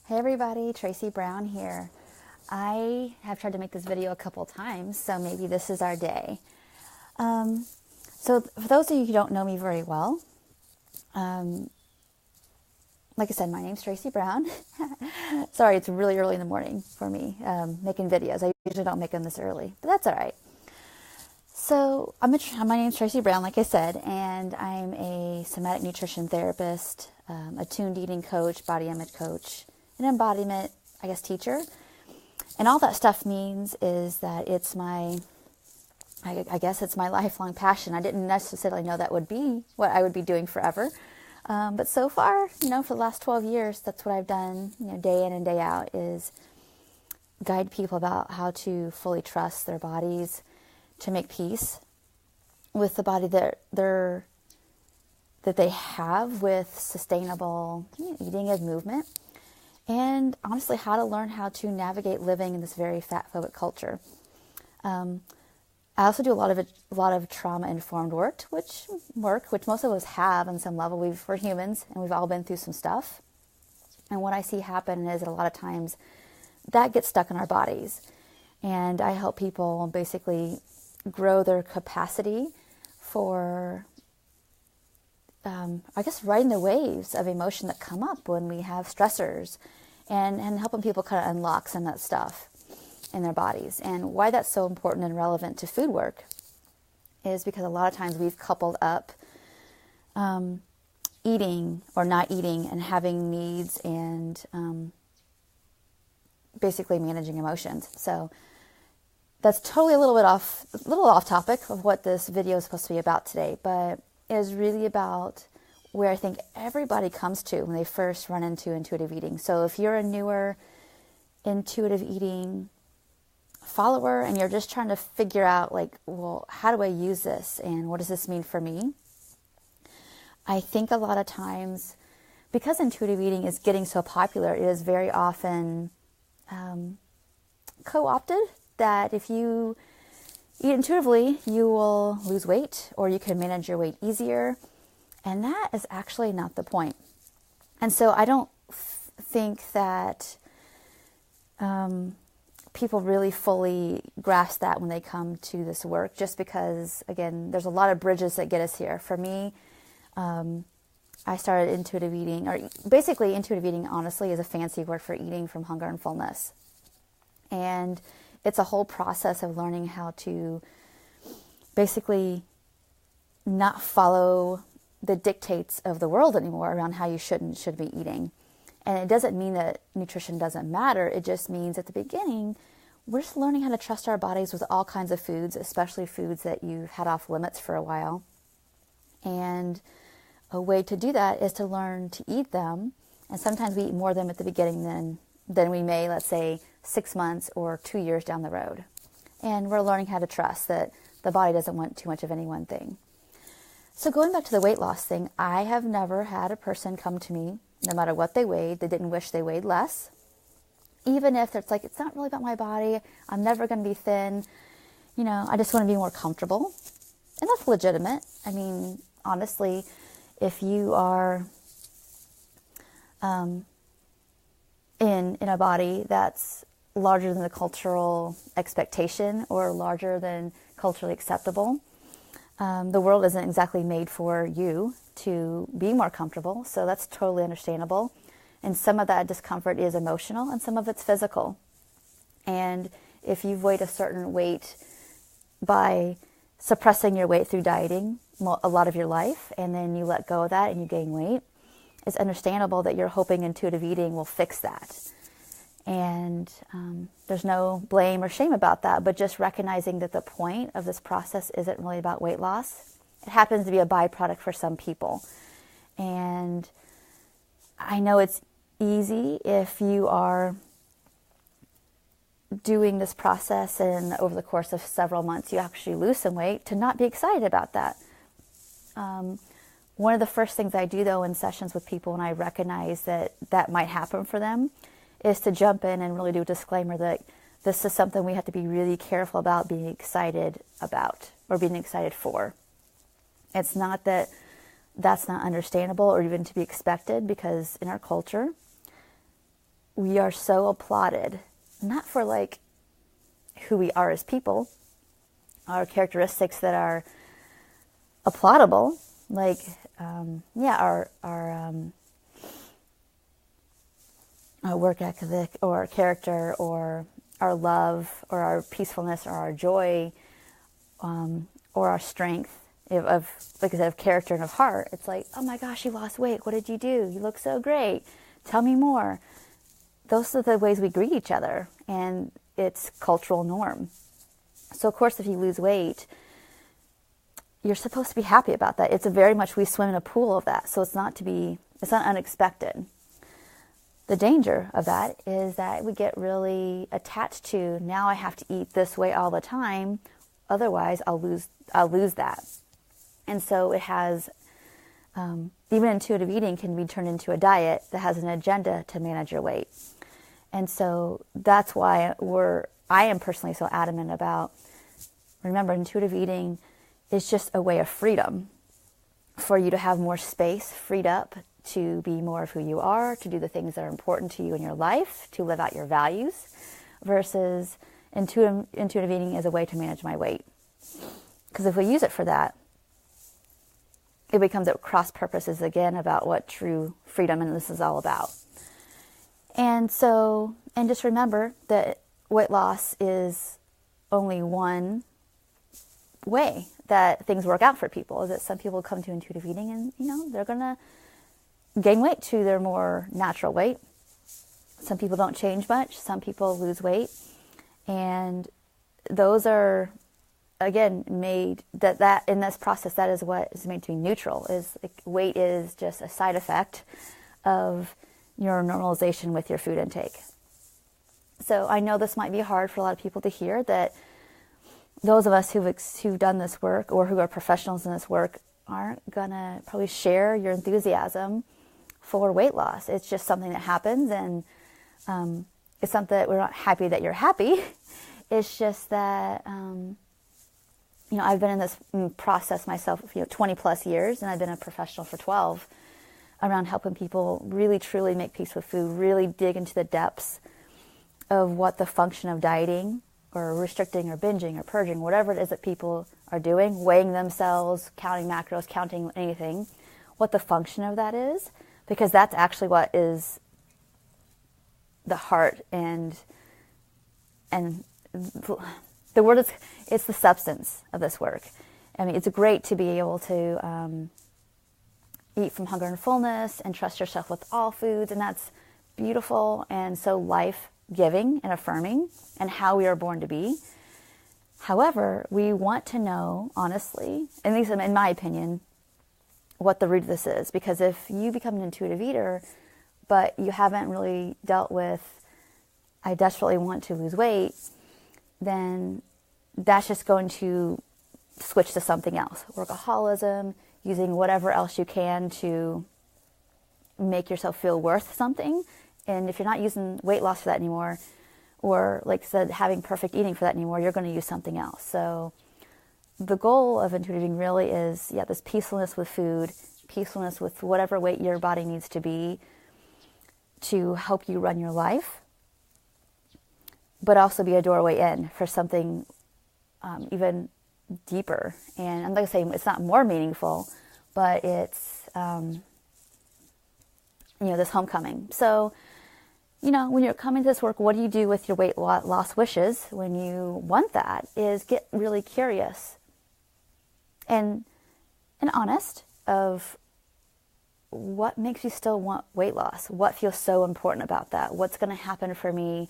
Hey everybody, Tracy Brown here. I have tried to make this video a couple times, so maybe this is our day. So for those of you who don't know me very well, like I said, my name's Tracy Brown. Sorry, it's really early in the morning for me making videos. I usually don't make them this early, but that's all right. So my name's Tracy Brown, like I said, and I'm a somatic nutrition therapist, a tuned eating coach, body image coach, an embodiment, teacher. And all that stuff means is that it's I guess it's my lifelong passion. I didn't necessarily know that would be what I would be doing forever. But so far, for the last 12 years, that's what I've done, day in and day out, is guide people about how to fully trust their bodies, to make peace with the body that they have, with sustainable eating and movement, and honestly, how to learn how to navigate living in this very fat-phobic culture. I also do a lot of trauma-informed work, which most of us have on some level. We're humans, and we've all been through some stuff. And what I see happen is that a lot of times that gets stuck in our bodies. And I help people basically grow their capacity for, riding the waves of emotion that come up when we have stressors, and helping people kind of unlock some of that stuff in their bodies. And why that's so important and relevant to food work is because a lot of times we've coupled up eating or not eating and having needs and basically managing emotions. So that's totally a little off topic of what this video is supposed to be about today, but it is really about where I think everybody comes to when they first run into intuitive eating. So if you're a newer intuitive eating follower and you're just trying to figure out how do I use this and what does this mean for me? I think a lot of times, because intuitive eating is getting so popular, it is very often co-opted that if you eat intuitively, you will lose weight or you can manage your weight easier. And that is actually not the point. And so I don't think that people really fully grasp that when they come to this work, just because, again, there's a lot of bridges that get us here. For me, I started intuitive eating, or basically intuitive eating, honestly, is a fancy word for eating from hunger and fullness. And it's a whole process of learning how to basically not follow the dictates of the world anymore around how you should and should be eating. And it doesn't mean that nutrition doesn't matter. It just means at the beginning, we're just learning how to trust our bodies with all kinds of foods, especially foods that you've had off limits for a while. And a way to do that is to learn to eat them. And sometimes we eat more of them at the beginning than we may, let's say, 6 months or 2 years down the road. And we're learning how to trust that the body doesn't want too much of any one thing. So going back to the weight loss thing, I have never had a person come to me, no matter what they weighed, they didn't wish they weighed less. Even if it's it's not really about my body, I'm never going to be thin, I just want to be more comfortable. And that's legitimate. I mean, honestly, if you are in a body that's larger than the cultural expectation or larger than culturally acceptable, the world isn't exactly made for you to be more comfortable. So that's totally understandable. And some of that discomfort is emotional and some of it's physical. And if you've weighed a certain weight by suppressing your weight through dieting a lot of your life, and then you let go of that and you gain weight, it's understandable that you're hoping intuitive eating will fix that. And there's no blame or shame about that, but just recognizing that the point of this process isn't really about weight loss. It happens to be a byproduct for some people. And I know it's easy if you are doing this process and over the course of several months you actually lose some weight, to not be excited about that. One of the first things I do, though, in sessions with people when I recognize that might happen for them is to jump in and really do a disclaimer that this is something we have to be really careful about being excited about or being excited for. It's not that that's not understandable or even to be expected, because in our culture, we are so applauded, not for like who we are as people, our characteristics that are applaudable, like our work ethic or our character or our love or our peacefulness or our joy, or our strength of, like I said, of character and of heart. It's like, oh my gosh, you lost weight. What did you do? You look so great. Tell me more. Those are the ways we greet each other, and it's cultural norm. So of course, if you lose weight, you're supposed to be happy about that. It's a very much, we swim in a pool of that. So it's not unexpected. The danger of that is that we get really attached to, now I have to eat this way all the time, otherwise I'll lose that. And so it has, even intuitive eating can be turned into a diet that has an agenda to manage your weight. And so that's why I am personally so adamant about, remember, intuitive eating is just a way of freedom for you to have more space freed up to be more of who you are, to do the things that are important to you in your life, to live out your values, versus intuitive eating as a way to manage my weight. Because if we use it for that, it becomes at cross purposes again about what true freedom and this is all about. And so, and just remember that weight loss is only one way that things work out for people. Is that some people come to intuitive eating and, they're going to gain weight to their more natural weight. Some people don't change much. Some people lose weight. And those are, again, made that in this process, that is what is made to be neutral. Is like, weight is just a side effect of your normalization with your food intake. So I know this might be hard for a lot of people to hear, that those of us who've done this work or who are professionals in this work aren't going to probably share your enthusiasm for weight loss. It's just something that happens, and it's something that we're not happy that you're happy. It's just that, I've been in this process myself, 20 plus years, and I've been a professional for 12 around helping people really truly make peace with food, really dig into the depths of what the function of dieting or restricting or binging or purging, whatever it is that people are doing, weighing themselves, counting macros, counting anything, what the function of that is, because that's actually what is the heart and the word is, it's the substance of this work. I mean, it's great to be able to eat from hunger and fullness and trust yourself with all foods, and that's beautiful and so life-giving and affirming and how we are born to be. However, we want to know, honestly, at least in my opinion, what the root of this is. Because if you become an intuitive eater, but you haven't really dealt with, I desperately want to lose weight, then that's just going to switch to something else. Workaholism, using whatever else you can to make yourself feel worth something. And if you're not using weight loss for that anymore, or like I said, having perfect eating for that anymore, you're going to use something else. So the goal of intuitive eating really is, this peacefulness with food, peacefulness with whatever weight your body needs to be to help you run your life, but also be a doorway in for something even deeper. And I'm not going to say it's not more meaningful, but it's, this homecoming. So, when you're coming to this work, what do you do with your weight loss wishes when you want that? Is get really curious and honest of what makes you still want weight loss. What feels so important about that? What's going to happen for me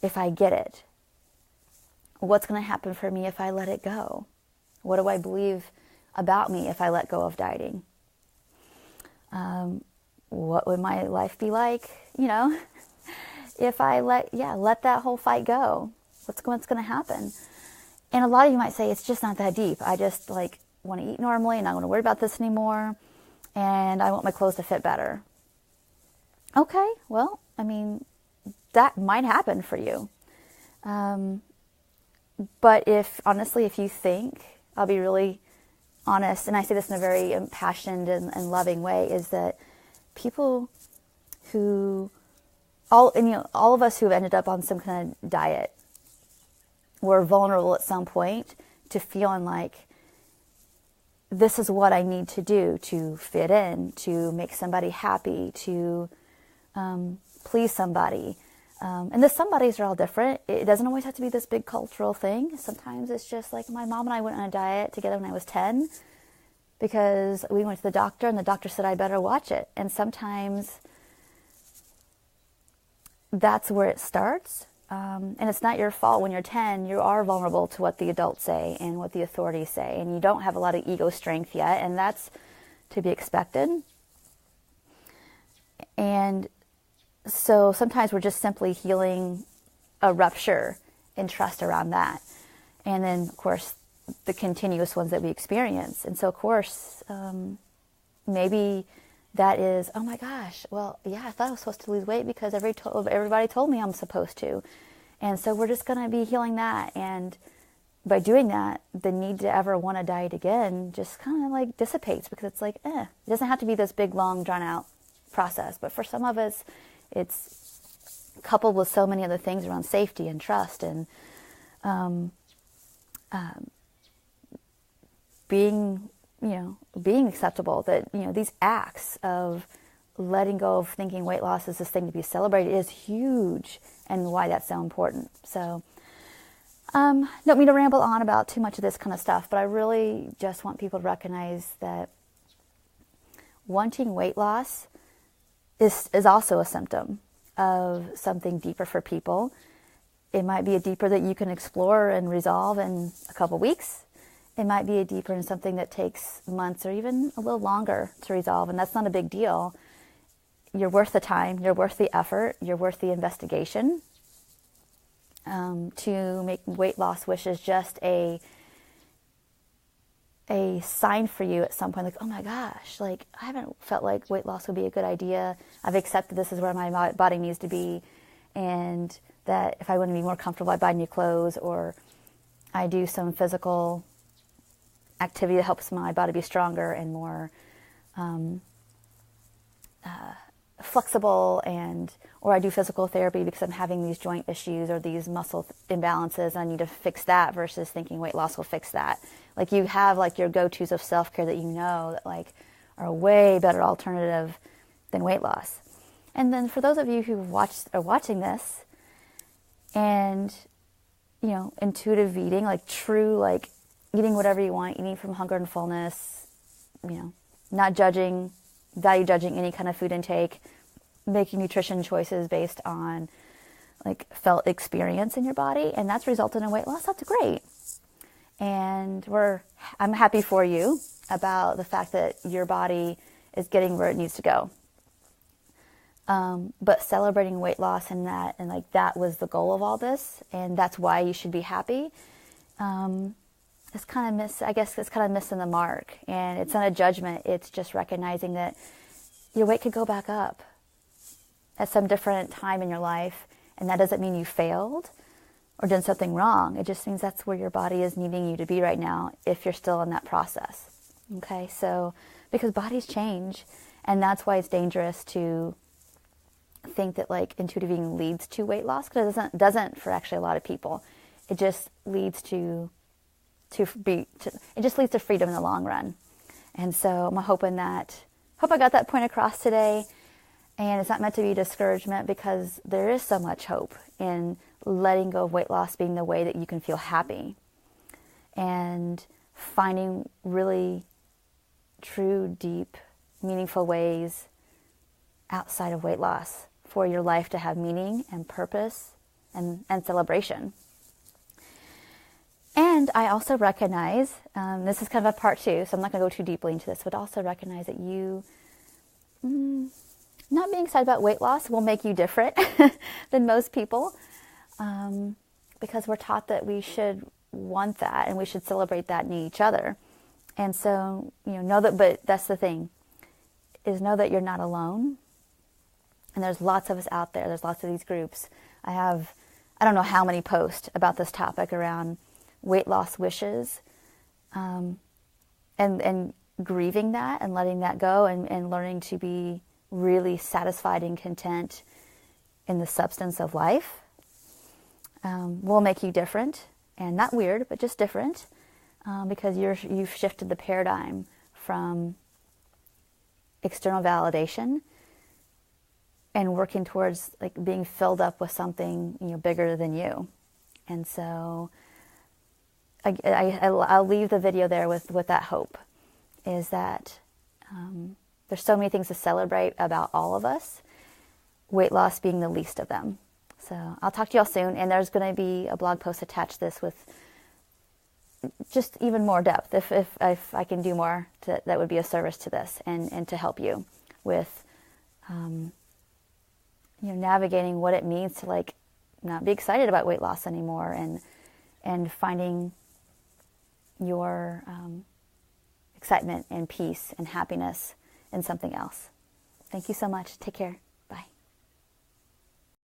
if I get it? What's going to happen for me if I let it go? What do I believe about me if I let go of dieting? What would my life be like, if I let that whole fight go? What's going to happen? And a lot of you might say, it's just not that deep. I just want to eat normally and I don't want to worry about this anymore. And I want my clothes to fit better. Okay, well, that might happen for you. But if you think, I'll be really honest, and I say this in a very impassioned and loving way, is that people who all of us who have ended up on some kind of diet were vulnerable at some point to feeling like this is what I need to do to fit in, to make somebody happy, to please somebody. And the somebodies are all different. It doesn't always have to be this big cultural thing. Sometimes it's just like my mom and I went on a diet together when I was 10 because we went to the doctor and the doctor said I better watch it. And sometimes that's where it starts. And it's not your fault. When you're 10, you are vulnerable to what the adults say and what the authorities say. And you don't have a lot of ego strength yet. And that's to be expected. And so sometimes we're just simply healing a rupture in trust around that. And then, of course, the continuous ones that we experience. And so, of course, maybe that is, oh my gosh, well, yeah, I thought I was supposed to lose weight because everybody told me I'm supposed to. And so we're just going to be healing that. And by doing that, the need to ever want to diet again just kind of like dissipates because it's like, it doesn't have to be this big, long, drawn out process. But for some of us, it's coupled with so many other things around safety and trust and being acceptable, that, these acts of letting go of thinking weight loss is this thing to be celebrated is huge, and why that's so important. So, don't mean to ramble on about too much of this kind of stuff, but I really just want people to recognize that wanting weight loss is also a symptom of something deeper for people. It might be a deeper that you can explore and resolve in a couple weeks. It might be a deeper in something that takes months or even a little longer to resolve, and that's not a big deal. You're worth the time, you're worth the effort, you're worth the investigation. To make weight loss wishes just a sign for you at some point, like, oh my gosh, like I haven't felt like weight loss would be a good idea. I've accepted this is where my body needs to be, and that if I want to be more comfortable, I buy new clothes, or I do some physical activity that helps my body be stronger and more flexible, or I do physical therapy because I'm having these joint issues or these muscle imbalances and I need to fix that, versus thinking weight loss will fix that. Like, you have like your go-tos of self-care that that like are a way better alternative than weight loss. And then for those of you who are watching this and intuitive eating, like true, like eating whatever you want, eating from hunger and fullness, not value judging any kind of food intake, making nutrition choices based on like felt experience in your body, and that's resulted in weight loss. That's great. And I'm happy for you about the fact that your body is getting where it needs to go. But celebrating weight loss and that was the goal of all this, and that's why you should be happy. It's kind of missing the mark. And it's not a judgment. It's just recognizing that your weight could go back up at some different time in your life. And that doesn't mean you failed or done something wrong. It just means that's where your body is needing you to be right now if you're still in that process. Okay, so because bodies change, and that's why it's dangerous to think that like intuitive eating leads to weight loss, because it doesn't for actually a lot of people. It just leads to freedom in the long run. And so I'm hoping I got that point across today. And it's not meant to be discouragement, because there is so much hope in letting go of weight loss being the way that you can feel happy, and finding really true, deep, meaningful ways outside of weight loss for your life to have meaning and purpose and celebration. And I also recognize, this is kind of a part two, so I'm not going to go too deeply into this, but also recognize that you, not being excited about weight loss will make you different than most people, because we're taught that we should want that and we should celebrate that in each other. And so, know that, but that's the thing, is know that you're not alone. And there's lots of us out there. There's lots of these groups. I don't know how many posts about this topic around weight loss wishes, and grieving that and letting that go, and learning to be really satisfied and content in the substance of life will make you different, and not weird, but just different, because you've shifted the paradigm from external validation and working towards like being filled up with something, you know, bigger than you. And so I'll leave the video there with that hope, is that there's so many things to celebrate about all of us, weight loss being the least of them. So I'll talk to y'all soon, and there's going to be a blog post attached to this with just even more depth. If I can do more, that would be a service to this and to help you with navigating what it means to like not be excited about weight loss anymore, and finding your excitement and peace and happiness in something else. Thank you so much. Take care.